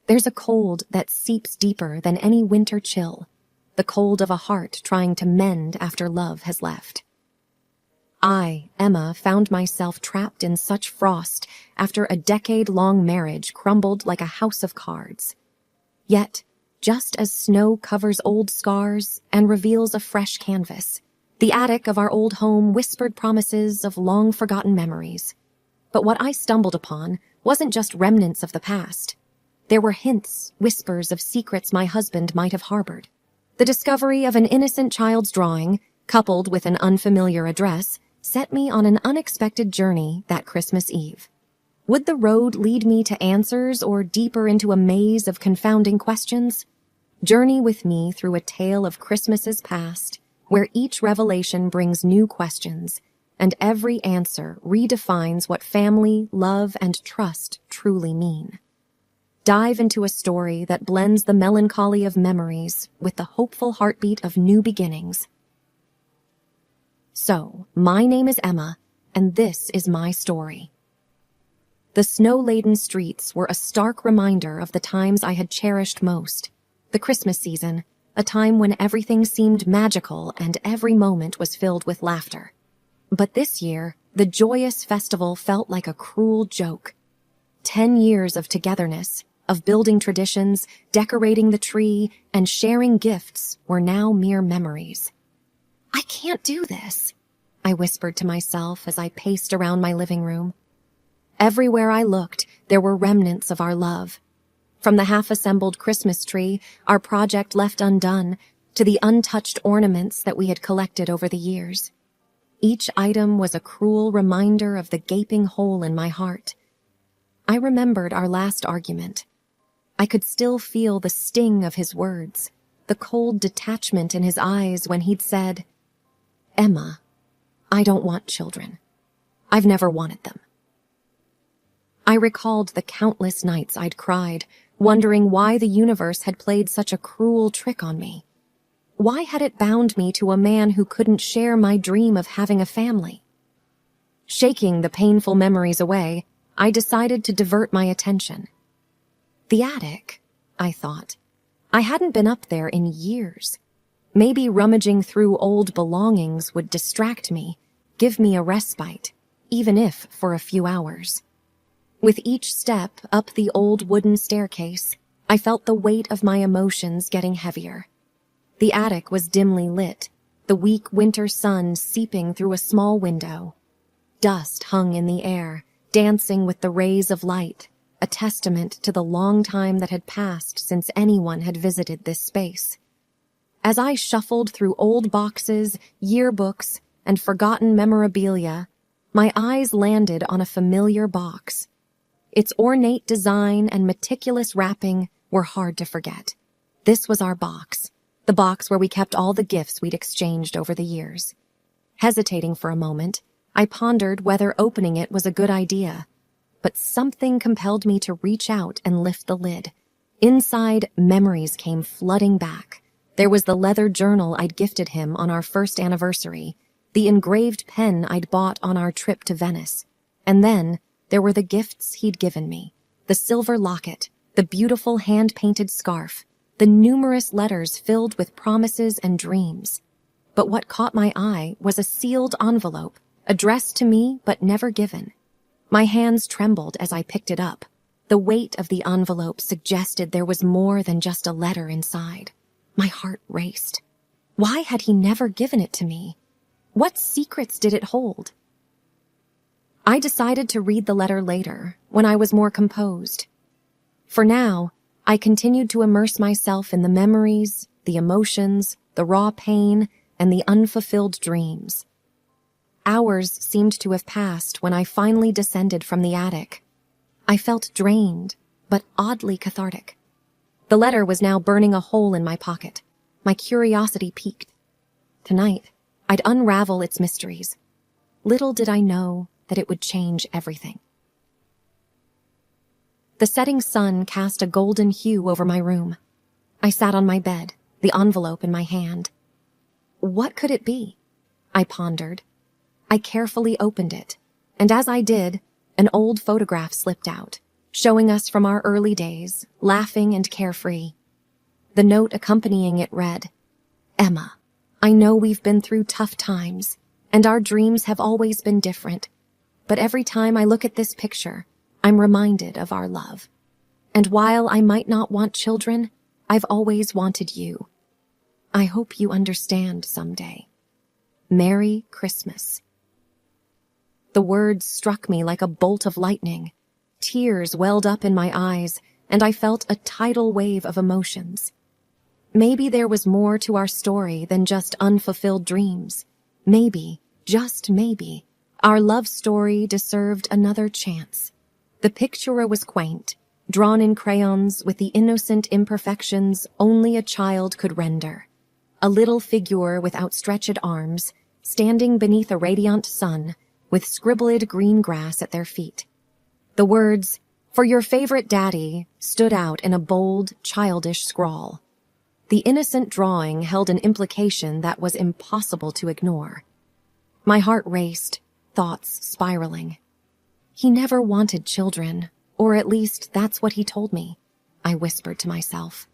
There's a cold that seeps deeper than any winter chill, the cold of a heart trying to mend after love has left. I, Emma, found myself trapped in such frost after a decade-long marriage crumbled like a house of cards. Yet, just as snow covers old scars and reveals a fresh canvas, the attic of our old home whispered promises of long-forgotten memories. But what I stumbled upon wasn't just remnants of the past. There were hints, whispers of secrets my husband might have harbored. The discovery of an innocent child's drawing, coupled with an unfamiliar address, set me on an unexpected journey that Christmas Eve. Would the road lead me to answers or deeper into a maze of confounding questions? Journey with me through a tale of Christmases past, where each revelation brings new questions, and every answer redefines what family, love, and trust truly mean. Dive into a story that blends the melancholy of memories with the hopeful heartbeat of new beginnings. So, my name is Emma, and this is my story. The snow-laden streets were a stark reminder of the times I had cherished most. The Christmas season, a time when everything seemed magical and every moment was filled with laughter. But this year, the joyous festival felt like a cruel joke. 10 years of togetherness, of building traditions, decorating the tree, and sharing gifts were now mere memories. I can't do this, I whispered to myself as I paced around my living room. Everywhere I looked, there were remnants of our love. From the half-assembled Christmas tree, our project left undone, to the untouched ornaments that we had collected over the years. Each item was a cruel reminder of the gaping hole in my heart. I remembered our last argument. I could still feel the sting of his words, the cold detachment in his eyes when he'd said, "Emma, I don't want children. I've never wanted them." I recalled the countless nights I'd cried, wondering why the universe had played such a cruel trick on me. Why had it bound me to a man who couldn't share my dream of having a family? Shaking the painful memories away, I decided to divert my attention. The attic, I thought. I hadn't been up there in years. Maybe rummaging through old belongings would distract me, give me a respite, even if for a few hours. With each step up the old wooden staircase, I felt the weight of my emotions getting heavier. The attic was dimly lit, the weak winter sun seeping through a small window. Dust hung in the air, dancing with the rays of light, a testament to the long time that had passed since anyone had visited this space. As I shuffled through old boxes, yearbooks, and forgotten memorabilia, my eyes landed on a familiar box. Its ornate design and meticulous wrapping were hard to forget. This was our box, the box where we kept all the gifts we'd exchanged over the years. Hesitating for a moment, I pondered whether opening it was a good idea, but something compelled me to reach out and lift the lid. Inside, memories came flooding back. There was the leather journal I'd gifted him on our first anniversary, the engraved pen I'd bought on our trip to Venice, and then there were the gifts he'd given me, the silver locket, the beautiful hand-painted scarf, the numerous letters filled with promises and dreams. But what caught my eye was a sealed envelope, addressed to me but never given. My hands trembled as I picked it up. The weight of the envelope suggested there was more than just a letter inside. My heart raced. Why had he never given it to me? What secrets did it hold? I decided to read the letter later, when I was more composed. For now, I continued to immerse myself in the memories, the emotions, the raw pain, and the unfulfilled dreams. Hours seemed to have passed when I finally descended from the attic. I felt drained, but oddly cathartic. The letter was now burning a hole in my pocket. My curiosity piqued. Tonight, I'd unravel its mysteries. Little did I know that it would change everything. The setting sun cast a golden hue over my room. I sat on my bed, the envelope in my hand. What could it be? I pondered. I carefully opened it, and as I did, an old photograph slipped out, showing us from our early days, laughing and carefree. The note accompanying it read, "Emma, I know we've been through tough times, and our dreams have always been different, but every time I look at this picture, I'm reminded of our love. And while I might not want children, I've always wanted you. I hope you understand someday. Merry Christmas." The words struck me like a bolt of lightning. Tears welled up in my eyes, and I felt a tidal wave of emotions. Maybe there was more to our story than just unfulfilled dreams. Maybe, just maybe, our love story deserved another chance. The picture was quaint, drawn in crayons with the innocent imperfections only a child could render. A little figure with outstretched arms, standing beneath a radiant sun, with scribbled green grass at their feet. The words, "For your favorite daddy," stood out in a bold, childish scrawl. The innocent drawing held an implication that was impossible to ignore. My heart raced, thoughts spiraling. He never wanted children, or at least that's what he told me, I whispered to myself.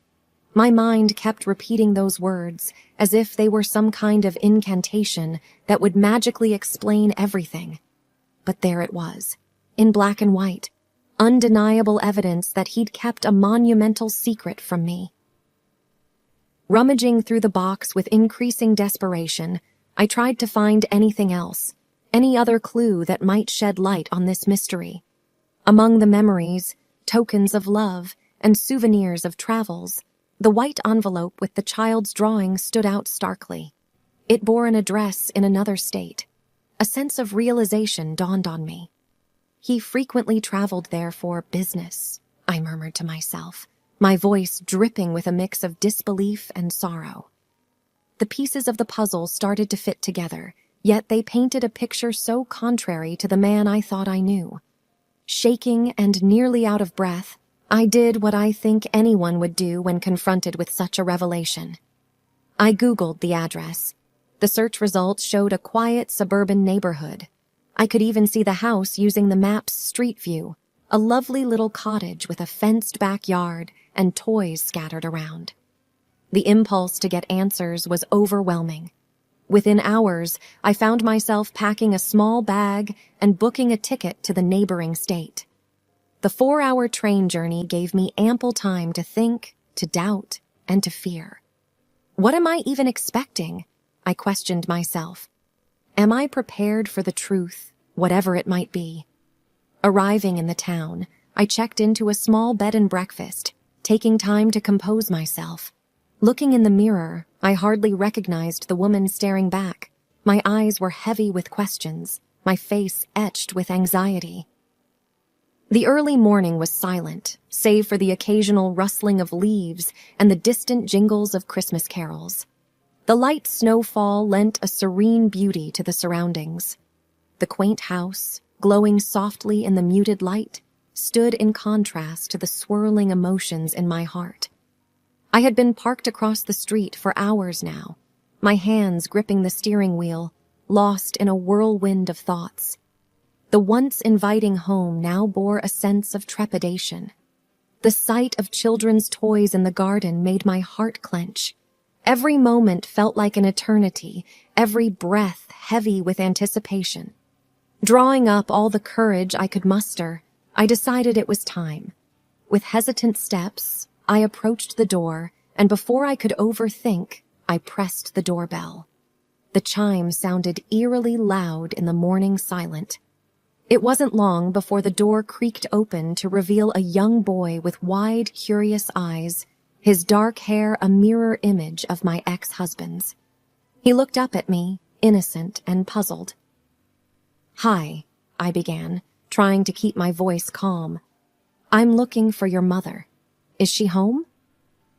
My mind kept repeating those words as if they were some kind of incantation that would magically explain everything. But there it was, in black and white, undeniable evidence that he'd kept a monumental secret from me. Rummaging through the box with increasing desperation, I tried to find anything else, any other clue that might shed light on this mystery. Among the memories, tokens of love, and souvenirs of travels, the white envelope with the child's drawing stood out starkly. It bore an address in another state. A sense of realization dawned on me. He frequently traveled there for business, I murmured to myself, my voice dripping with a mix of disbelief and sorrow. The pieces of the puzzle started to fit together, yet they painted a picture so contrary to the man I thought I knew. Shaking and nearly out of breath, I did what I think anyone would do when confronted with such a revelation. I Googled the address. The search results showed a quiet suburban neighborhood. I could even see the house using the map's street view, a lovely little cottage with a fenced backyard and toys scattered around. The impulse to get answers was overwhelming. Within hours, I found myself packing a small bag and booking a ticket to the neighboring state. The 4-hour train journey gave me ample time to think, to doubt, and to fear. What am I even expecting? I questioned myself. Am I prepared for the truth, whatever it might be? Arriving in the town, I checked into a small bed and breakfast, taking time to compose myself. Looking in the mirror, I hardly recognized the woman staring back. My eyes were heavy with questions, my face etched with anxiety. The early morning was silent, save for the occasional rustling of leaves and the distant jingles of Christmas carols. The light snowfall lent a serene beauty to the surroundings. The quaint house, glowing softly in the muted light, stood in contrast to the swirling emotions in my heart. I had been parked across the street for hours now, my hands gripping the steering wheel, lost in a whirlwind of thoughts. The once inviting home now bore a sense of trepidation. The sight of children's toys in the garden made my heart clench. Every moment felt like an eternity, every breath heavy with anticipation. Drawing up all the courage I could muster, I decided it was time. With hesitant steps, I approached the door, and before I could overthink, I pressed the doorbell. The chime sounded eerily loud in the morning silence. It wasn't long before the door creaked open to reveal a young boy with wide, curious eyes, his dark hair a mirror image of my ex-husband's. He looked up at me, innocent and puzzled. "Hi," I began, trying to keep my voice calm. "I'm looking for your mother. Is she home?"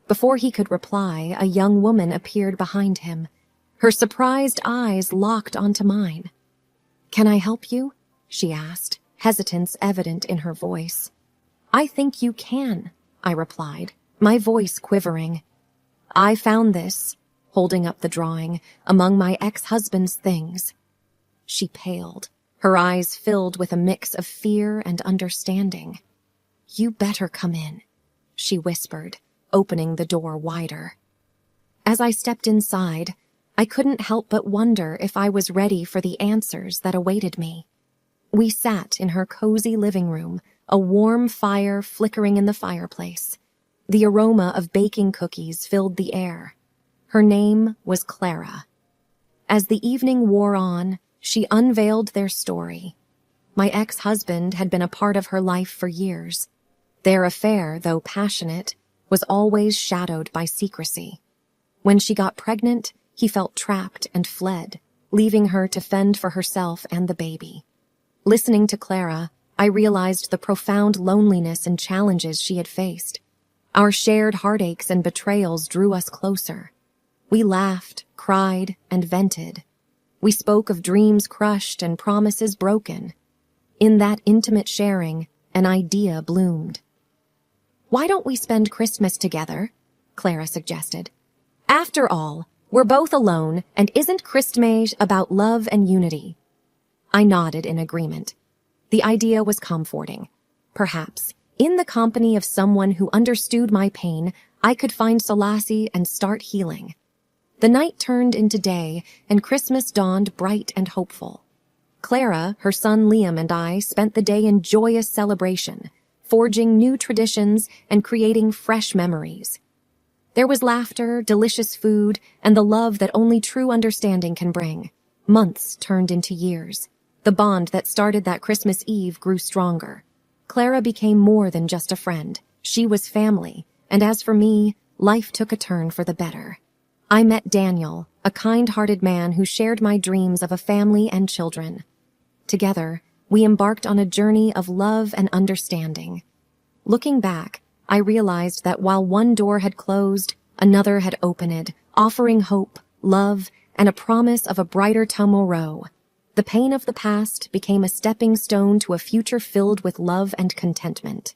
Before he could reply, a young woman appeared behind him. Her surprised eyes locked onto mine. "Can I help you?" she asked, hesitance evident in her voice. "I think you can," I replied, my voice quivering. "I found this," holding up the drawing, "among my ex-husband's things." She paled, her eyes filled with a mix of fear and understanding. "You better come in," she whispered, opening the door wider. As I stepped inside, I couldn't help but wonder if I was ready for the answers that awaited me. We sat in her cozy living room, a warm fire flickering in the fireplace. The aroma of baking cookies filled the air. Her name was Clara. As the evening wore on, she unveiled their story. My ex-husband had been a part of her life for years. Their affair, though passionate, was always shadowed by secrecy. When she got pregnant, he felt trapped and fled, leaving her to fend for herself and the baby. Listening to Clara, I realized the profound loneliness and challenges she had faced. Our shared heartaches and betrayals drew us closer. We laughed, cried, and vented. We spoke of dreams crushed and promises broken. In that intimate sharing, an idea bloomed. "Why don't we spend Christmas together?" Clara suggested. "After all, we're both alone, and isn't Christmas about love and unity?" I nodded in agreement. The idea was comforting. Perhaps, in the company of someone who understood my pain, I could find solace and start healing. The night turned into day, and Christmas dawned bright and hopeful. Clara, her son Liam, and I spent the day in joyous celebration, forging new traditions and creating fresh memories. There was laughter, delicious food, and the love that only true understanding can bring. Months turned into years. The bond that started that Christmas Eve grew stronger. Clara became more than just a friend. She was family, and as for me, life took a turn for the better. I met Daniel, a kind-hearted man who shared my dreams of a family and children. Together, we embarked on a journey of love and understanding. Looking back, I realized that while one door had closed, another had opened, offering hope, love, and a promise of a brighter tomorrow. The pain of the past became a stepping stone to a future filled with love and contentment.